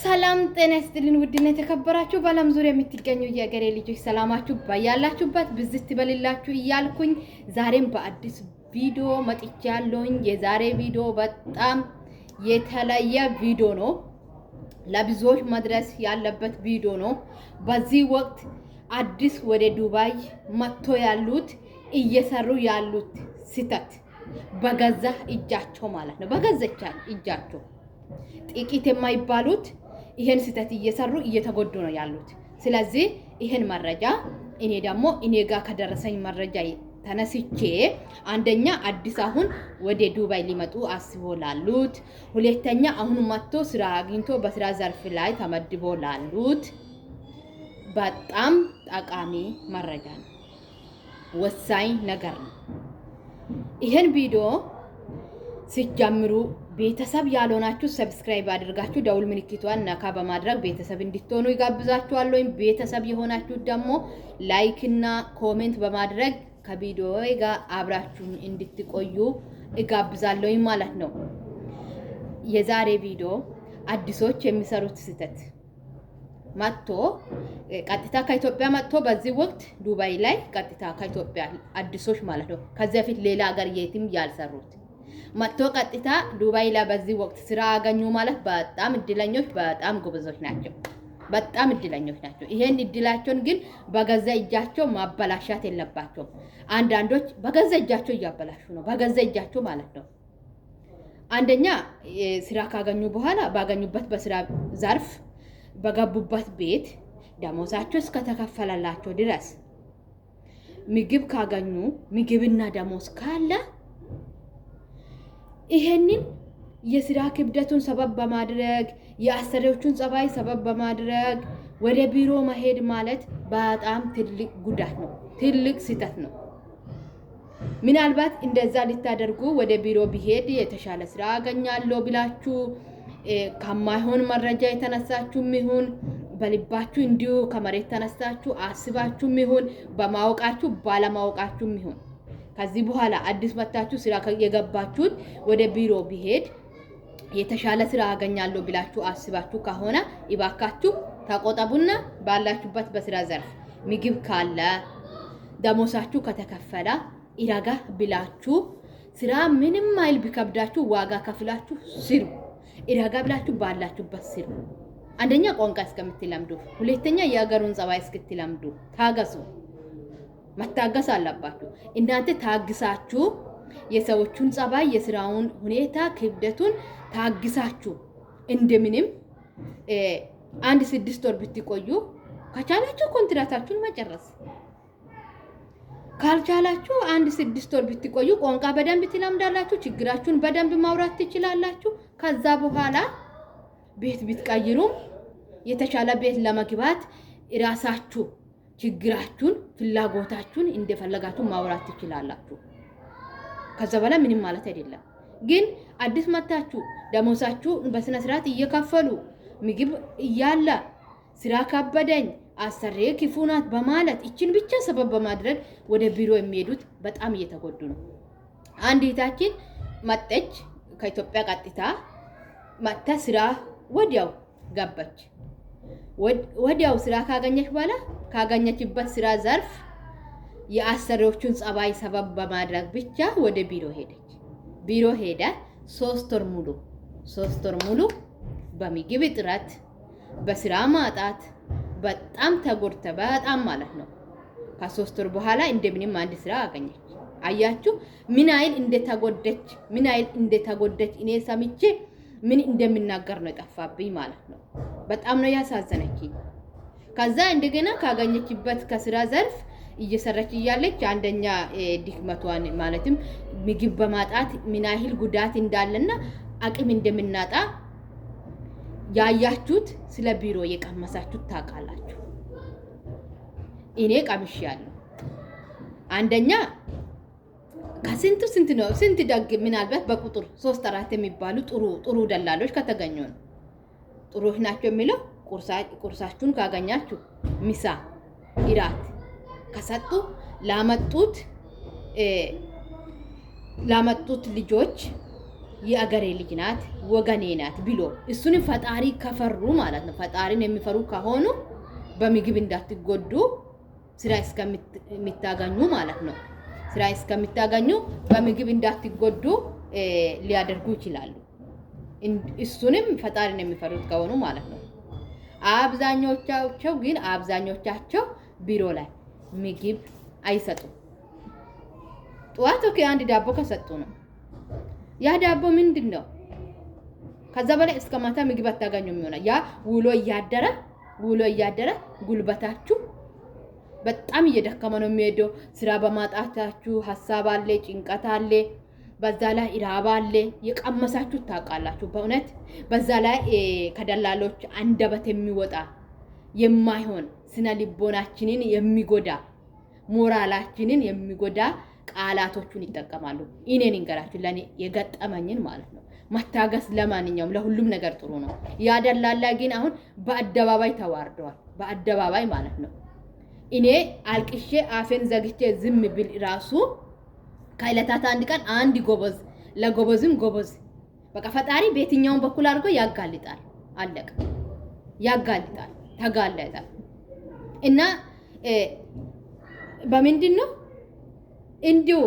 ሰላም ጤና ይስጥልን ውድና የተከበራችሁ በዓለም ዙሪያ የምትገኙ የሀገሬ ልጆች ሰላማችሁ ባያላችሁበት ብዝት ይበልላችሁ እያልኩኝ ዛሬም በአዲስ ቪዲዮ መጥቻለሁኝ። የዛሬ ቪዲዮ በጣም የተለየ ቪዲዮ ነው። ለብዙዎች መድረስ ያለበት ቪዲዮ ነው። በዚህ ወቅት አዲስ ወደ ዱባይ መጥቶ ያሉት እየሰሩ ያሉት ስህተት በገዛ እጃቸው ማለት ነው። በገዛ እጃቸው ጥቂት የማይባሉት ይሄን ስህተት እየሰሩ እየተጎዱ ነው ያሉት። ስለዚህ ይሄን መረጃ እኔ ደግሞ እኔ ጋር ከደረሰኝ መረጃ ተነስቼ አንደኛ አዲስ አሁን ወደ ዱባይ ሊመጡ አስቦ ላሉት፣ ሁለተኛ አሁን መጥቶ ስራ አግኝቶ በስራ ዘርፍ ላይ ተመድቦ ላሉት በጣም ጠቃሚ መረጃ ነው። ወሳኝ ነገር ነው። ይሄን ቪዲዮ ሲጀምሩ ቤተሰብ ያልሆናችሁ ሰብስክራይብ አድርጋችሁ ደውል ምልክቷን ነካ በማድረግ ቤተሰብ እንድትሆኑ ይጋብዛችኋለሁ። ቤተሰብ የሆናችሁ ደግሞ ላይክ እና ኮሜንት በማድረግ ከቪዲዮ ጋር አብራችሁ እንድትቆዩ ይጋብዛለሁ ማለት ነው። የዛሬ ቪዲዮ አዲሶች የሚሰሩት ስህተት መጥቶ ቀጥታ ከኢትዮጵያ መጥቶ በዚህ ወቅት ዱባይ ላይ ቀጥታ ከኢትዮጵያ አዲሶች ማለት ነው። ከዚህ በፊት ሌላ ሀገር የትም ያልሰሩት መጥቶ ቀጥታ ዱባይ ላይ በዚህ ወቅት ስራ አገኙ ማለት በጣም እድለኞች፣ በጣም ጎበዞች ናቸው። በጣም እድለኞች ናቸው። ይሄን እድላቸውን ግን በገዛ እጃቸው ማበላሻት የለባቸውም። አንዳንዶች በገዛ እጃቸው እያበላሹ ነው። በገዛ እጃቸው ማለት ነው። አንደኛ ስራ ካገኙ በኋላ ባገኙበት በስራ ዘርፍ በገቡበት ቤት ደሞዛቸው እስከተከፈለላቸው ድረስ ምግብ ካገኙ ምግብና ደሞዝ ካለ ይሄንን የስራ ክብደቱን ሰበብ በማድረግ የአሰሪዎቹን ጸባይ ሰበብ በማድረግ ወደ ቢሮ መሄድ ማለት በጣም ትልቅ ጉዳት ነው። ትልቅ ስህተት ነው። ምናልባት እንደዛ ልታደርጉ ወደ ቢሮ ቢሄድ የተሻለ ስራ አገኛለሁ ብላችሁ ከማይሆን መረጃ የተነሳችሁም ይሁን በልባችሁ እንዲሁ ከመሬት ተነሳችሁ አስባችሁም ይሁን በማወቃችሁ ባለማወቃችሁም ይሁን ከዚህ በኋላ አዲስ መታችሁ ስራ የገባችሁት ወደ ቢሮ ቢሄድ የተሻለ ስራ አገኛለሁ ብላችሁ አስባችሁ ከሆነ ይባካችሁ ተቆጠቡና ባላችሁበት በስራ ዘርፍ ምግብ ካለ ደሞዛችሁ ከተከፈለ ይራጋ ብላችሁ ስራ ምንም አይል ቢከብዳችሁ ዋጋ ከፍላችሁ ስሩ። ይራጋ ብላችሁ ባላችሁበት ስሩ። አንደኛ ቋንቋ እስከምትለምዱ፣ ሁለተኛ የሀገሩን ጸባይ እስክትለምዱ ታገሱ። መታገስ አለባችሁ። እናንተ ታግሳችሁ የሰዎቹን ጸባይ፣ የስራውን ሁኔታ፣ ክብደቱን ታግሳችሁ እንደምንም 6 ወር ብትቆዩ ከቻላችሁ ኮንትራታችሁን መጨረስ፣ ካልቻላችሁ 6 ወር ብትቆዩ ቋንቋ በደንብ ትለምዳላችሁ። ችግራችሁን በደንብ ማውራት ትችላላችሁ። ከዛ በኋላ ቤት ብትቀይሩም የተሻለ ቤት ለመግባት ራሳችሁ ችግራችሁን ፍላጎታችሁን እንደፈለጋችሁ ማውራት ትችላላችሁ። ከዛ በኋላ ምንም ማለት አይደለም። ግን አዲስ መታችሁ ደሞዛችሁ በስነ ስርዓት እየከፈሉ ምግብ እያለ ስራ ከበደኝ አሰሬ ክፉ ናት በማለት እችን ብቻ ሰበብ በማድረግ ወደ ቢሮ የሚሄዱት በጣም እየተጎዱ ነው። አንድ እህታችን መጠች ከኢትዮጵያ ቀጥታ መጣ ስራ ወዲያው ገባች። ወዲያው ስራ ካገኘች በኋላ ካገኘችበት ስራ ዘርፍ የአሰሪዎቹን ጸባይ ሰበብ በማድረግ ብቻ ወደ ቢሮ ሄደች። ቢሮ ሄዳ 3 ወር ሙሉ በምግብ እጥረት በስራ ማጣት በጣም ተጎድተ በጣም ማለት ነው። ከ3 ወር በኋላ እንደምንም አንድ ስራ አገኘች። አያችሁ ምን አይል እንደተጎደች እኔ ሰምቼ ምን እንደምናገር ነው ጠፋብኝ ማለት ነው። በጣም ነው ያሳዘነችኝ። ከዛ እንደገና ካገኘችበት ከስራ ዘርፍ እየሰራች እያለች አንደኛ ድክመቷን ማለትም ምግብ በማጣት ምን ያህል ጉዳት እንዳለና አቅም እንደምናጣ ያያችሁት ስለ ቢሮ የቀመሳችሁት ታውቃላችሁ። እኔ ቀምሻለሁ። አንደኛ ስንት ደግ ምናልባት በቁጥር 3-4 የሚባሉ ጥሩ ደላሎች ከተገኙ ነው። ጥሩዎች ናቸው የሚለው ቁርሳችሁን ካገኛችሁ ምሳ ኢራት ከሰጡ ላመጡት ልጆች የአገሬ ልጅ ናት ወገኔ ናት ብሎ እሱን ፈጣሪ ከፈሩ ማለት ነው ፈጣሪን የሚፈሩ ከሆኑ በምግብ እንዳትጎዱ ስራ እስከምታገኙ ማለት ነው ስራ እስከምታገኙ በምግብ እንዳትጎዱ ሊያደርጉ ይችላሉ እሱንም ፈጣሪን የሚፈሩት ከሆኑ ማለት ነው አብዛኞቻቸው ቢሮ ላይ ምግብ አይሰጡም ጠዋት አንድ ዳቦ ከሰጡ ነው ያ ዳቦ ምንድነው ከዛ በላይ እስከ ማታ ምግብ አታገኙም ይሆናል ያ ውሎ እያደረ ጉልበታችሁ በጣም እየደከመ ነው የሚሄደው ስራ በማጣታችሁ ሐሳብ አለ ጭንቀት አለ በዛ ላይ ኢራባ አለ የቀመሳችሁ ታውቃላችሁ በእውነት በዛ ላይ ከደላሎች አንደበት የሚወጣ የማይሆን ስነ ልቦናችንን የሚጎዳ ሞራላችንን የሚጎዳ ቃላቶቹን ይጠቀማሉ እኔን እንገራችሁ ለኔ የገጠመኝን ማለት ነው መታገስ ለማንኛውም ለሁሉም ነገር ጥሩ ነው ያደላላ ግን አሁን በአደባባይ ተዋርደዋል በአደባባይ ማለት ነው እኔ አልቅሼ አፌን ዘግቼ ዝም ብል ራሱ ከዕለታት አንድ ቀን አንድ ጎበዝ ለጎበዝም ጎበዝ በቃ ፈጣሪ በየትኛውም በኩል አድርጎ ያጋልጣል አለቀ ያጋልጣል ተጋለጠ እና በምንድነው እንዲሁ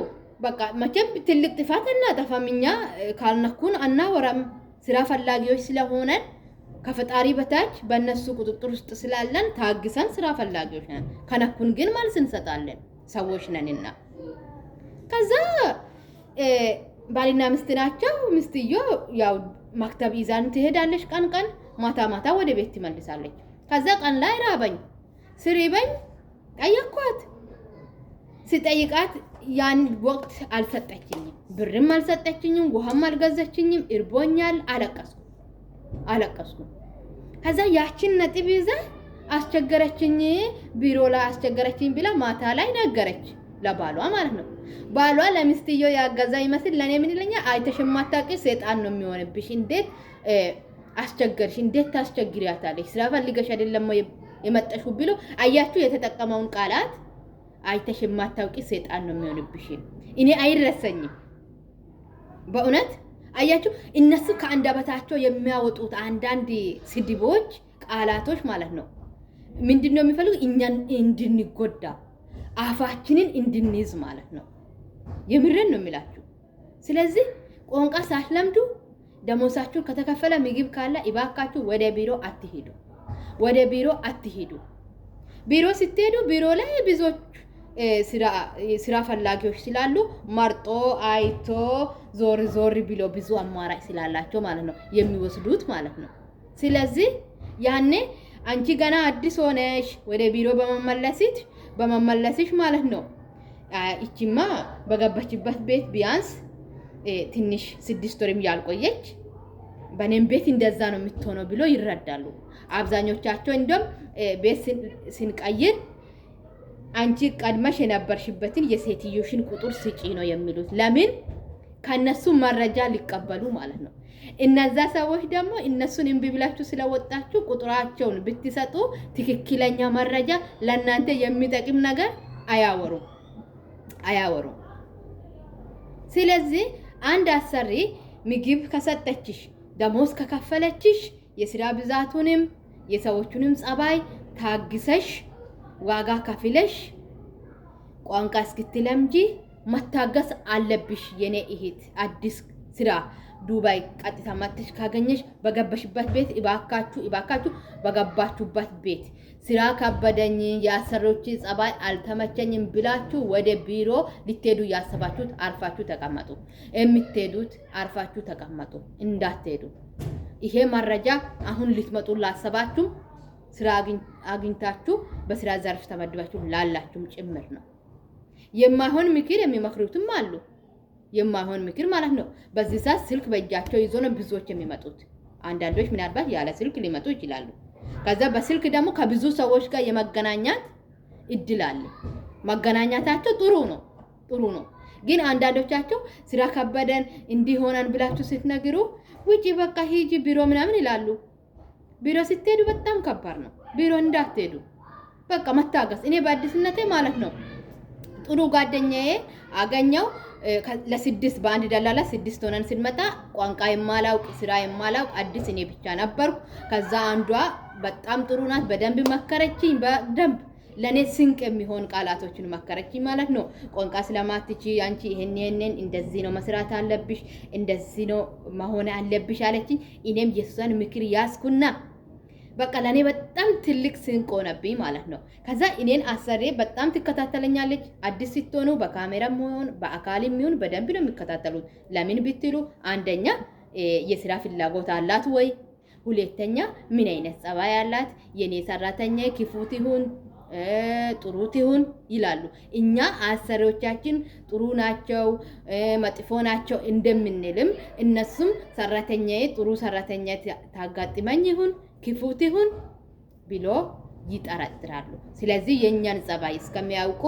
በቃ መቼም ትልቅ ጥፋት እናጠፋምኛ ካልነኩን አናወራም ስራ ፈላጊዎች ስለሆነ ከፈጣሪ በታች በእነሱ ቁጥጥር ውስጥ ስላለን ታግሰን ስራ ፈላጊዎች ነን ከነኩን ግን መልስ እንሰጣለን ሰዎች ነንና ከዛ ባልና ሚስት ናቸው ሚስትዮ ያው መክተብ ይዛን ትሄዳለች ቀን ማታ ወደ ቤት ትመልሳለች ከዛ ቀን ላይ ራበኝ ስሪበኝ ጠየኳት ሲጠይቃት ያን ወቅት አልሰጠችኝም ብርም አልሰጠችኝም ውሃም አልገዛችኝም እርቦኛል አለቀስኩ ከዛ ያችን ነጥብ ይዛ አስቸገረችኝ ቢሮ ላይ አስቸገረችኝ ብላ ማታ ላይ ነገረች ለባሏ ማለት ነው ባሏ ለሚስትዮ ያገዛ ይመስል ለኔ ምን ይለኛል አይተሽማታቂ ሰይጣን ነው የሚሆንብሽ እንዴት አስቸገርሽ እንዴት ታስቸግሪያታለሽ ስራ ፈልገሽ አይደለም የመጣሽው ብሎ አያችሁ የተጠቀመውን ቃላት አይተሽማታቂ ሰይጣን ነው የሚሆንብሽ እኔ አይረሰኝም በእውነት አያችሁ እነሱ ከአንደበታቸው የሚያወጡት አንዳንድ ስድቦች ቃላቶች ማለት ነው ምንድነው የሚፈልጉ እኛን እንድንጎዳ አፋችንን እንድንይዝ ማለት ነው የምረን ነው የሚላችሁ ስለዚህ ቋንቋ ሳትለምዱ ደሞሳችሁ ከተከፈለ ምግብ ካለ ይባካችሁ ወደ ቢሮ አትሄዱ ቢሮ ስትሄዱ ቢሮ ላይ ብዙዎች ስራ ፈላጊዎች ስላሉ መርጦ አይቶ ዞር ብሎ ብዙ አማራጭ ስላላቸው ማለት ነው የሚወስዱት ማለት ነው ስለዚህ ያኔ አንቺ ገና አዲስ ሆነሽ ወደ ቢሮ በመመለስሽ ማለት ነው እቺማ በገባችበት ቤት ቢያንስ ትንሽ 6 ወርም ያልቆየች በኔም ቤት እንደዛ ነው የምትሆነው ብሎ ይረዳሉ አብዛኞቻቸው እንደም ቤት ስንቀይር አንቺ ቀድመሽ የነበርሽበትን የሴትዮሽን ቁጥር ስጪ ነው የሚሉት ለምን ከነሱ መረጃ ሊቀበሉ ማለት ነው እነዛ ሰዎች ደግሞ እነሱን እንቢ ብላችሁ ስለወጣችሁ ቁጥራቸውን ብትሰጡ ትክክለኛ መረጃ ለእናንተ የሚጠቅም ነገር አያወሩም ስለዚህ አንድ አሰሪ ምግብ ከሰጠችሽ ደሞዝ ከከፈለችሽ የስራ ብዛቱንም የሰዎቹንም ጸባይ ታግሰሽ ዋጋ ከፍለሽ ቋንቋ እስክትለምጂ መታገስ አለብሽ የኔ እህት አዲስ ስራ ዱባይ ቀጥታ መጥተሽ ካገኘሽ በገባሽበት ቤት ይባካችሁ በገባችሁበት ቤት ስራ ከበደኝ ያሰሮች ጸባይ አልተመቸኝም ብላችሁ ወደ ቢሮ ልትሄዱ ያሰባችሁት አርፋችሁ ተቀመጡ የምትሄዱት አርፋችሁ ተቀመጡ እንዳትሄዱ ይሄ መረጃ አሁን ልትመጡ ላሰባችሁ ስራ አግኝታችሁ በስራ ዘርፍ ተመድባችሁ ላላችሁም ጭምር ነው የማይሆን ምክር የሚመክሩትም አሉ የማይሆን ምክር ማለት ነው በዚህ ሰዓት ስልክ በእጃቸው ይዞ ነው ብዙዎች የሚመጡት አንዳንዶች ምናልባት ያለ ስልክ ሊመጡ ይችላሉ ከዛ በስልክ ደግሞ ከብዙ ሰዎች ጋር የመገናኛት እድል አለ መገናኛታቸው ጥሩ ነው ግን አንዳንዶቻቸው ስራ ከበደን እንዲሆነን ብላችሁ ስትነግሩ ውጪ በቃ ሂጂ ቢሮ ምናምን ይላሉ ቢሮ ስትሄዱ በጣም ከባድ ነው ቢሮ እንዳትሄዱ በቃ መታገስ እኔ በአዲስነቴ ማለት ነው ጥሩ ጓደኛዬ አገኘው ለስድስት በአንድ ደላላ ስድስት ሆነን ስንመጣ ቋንቋ የማላውቅ ስራ የማላውቅ አዲስ እኔ ብቻ ነበርኩ። ከዛ አንዷ በጣም ጥሩ ናት፣ በደንብ መከረችኝ። በደንብ ለኔ ስንቅ የሚሆን ቃላቶችን መከረችኝ ማለት ነው። ቋንቋ ስለማትቺ አንቺ ይሄንን እንደዚህ ነው መስራት አለብሽ፣ እንደዚህ ነው መሆን አለብሽ አለችኝ። እኔም የሷን ምክር ያስኩና በቃ ለኔ በጣም ትልቅ ስንቅ ሆነብኝ ማለት ነው። ከዛ እኔን አሰሬ በጣም ትከታተለኛለች። አዲስ ስትሆኑ በካሜራም ሆነ በአካልም ይሁን በደንብ ነው የሚከታተሉት። ለምን ብትሉ አንደኛ የስራ ፍላጎት አላት ወይ፣ ሁለተኛ ምን አይነት ጸባይ አላት፣ የኔ ሰራተኛ ክፉት ይሁን ጥሩት ይሁን ይላሉ። እኛ አሰሪዎቻችን ጥሩ ናቸው መጥፎ ናቸው እንደምንልም እነሱም ሰራተኛዬ ጥሩ ሰራተኛ ታጋጥመኝ ይሁን ክፉት ይሁን ብሎ ይጠረጥራሉ። ስለዚህ የኛን ጸባይ እስከሚያውቁ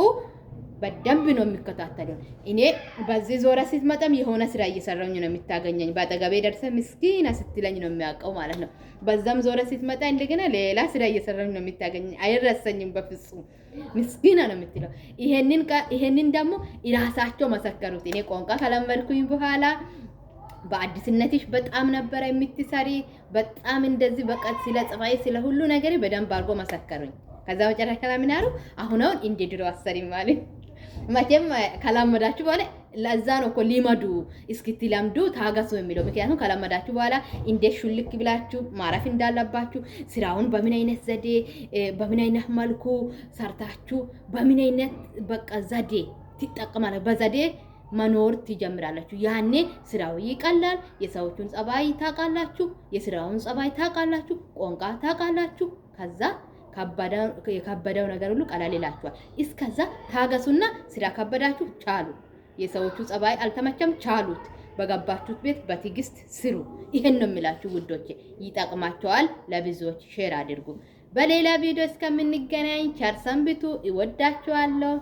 በደንብ ነው የሚከታተሉን። እኔ በዚህ ዞረ ስትመጣም የሆነ ስራ እየሰራኝ ነው የምታገኘኝ። በአጠገቤ ደርሰ ምስኪና ስትለኝ ነው የሚያውቀው ማለት ነው። በዛም ዞረ ስትመጣ እንደገና ሌላ ስራ እየሰራኝ ነው የምታገኘኝ። አይረሰኝም በፍጹም ምስኪና ነው የምትለው። ይሄንን ደግሞ ራሳቸው መሰከሩት። እኔ ቋንቋ ከለመድኩኝ በኋላ በአዲስነትሽ በጣም ነበር የምትሰሪ፣ በጣም እንደዚህ በቃ ስለ ጸባይ ስለ ሁሉ ነገር በደንብ አድርጎ መሰከሩኝ። ከዛ መጨረሻ ላይ ምን አሉ? አሁን እንደ ድሮ አሰሪ ማለት መቼም ከላመዳችሁ በኋላ ለዛ ነው እኮ ሊመዱ እስክትለምዱ ታገሱ የሚለው። ምክንያቱም ከላመዳችሁ በኋላ እንዴት ሹልክ ብላችሁ ማረፍ እንዳለባችሁ፣ ስራውን በምን አይነት ዘዴ በምን አይነት መልኩ ሰርታችሁ በምን አይነት በቃ ዘዴ ትጠቀማላችሁ፣ በዘዴ መኖር ትጀምራላችሁ። ያኔ ስራው ይቀላል። የሰዎቹን ጸባይ ታውቃላችሁ፣ የስራውን ጸባይ ታውቃላችሁ፣ ቋንቋ ታውቃላችሁ። ከዛ የከበደው ነገር ሁሉ ቀላል ይላችኋል። እስከዛ ታገሱና ስራ ከበዳችሁ ቻሉ። የሰዎቹ ጸባይ አልተመቸም ቻሉት። በገባችሁት ቤት በትዕግስት ስሩ። ይሄን ነው የምላችሁ ውዶቼ፣ ይጠቅማቸዋል። ለብዙዎች ሼር አድርጉ። በሌላ ቪዲዮ እስከምንገናኝ ቸር ሰንብቱ። ይወዳችኋለሁ።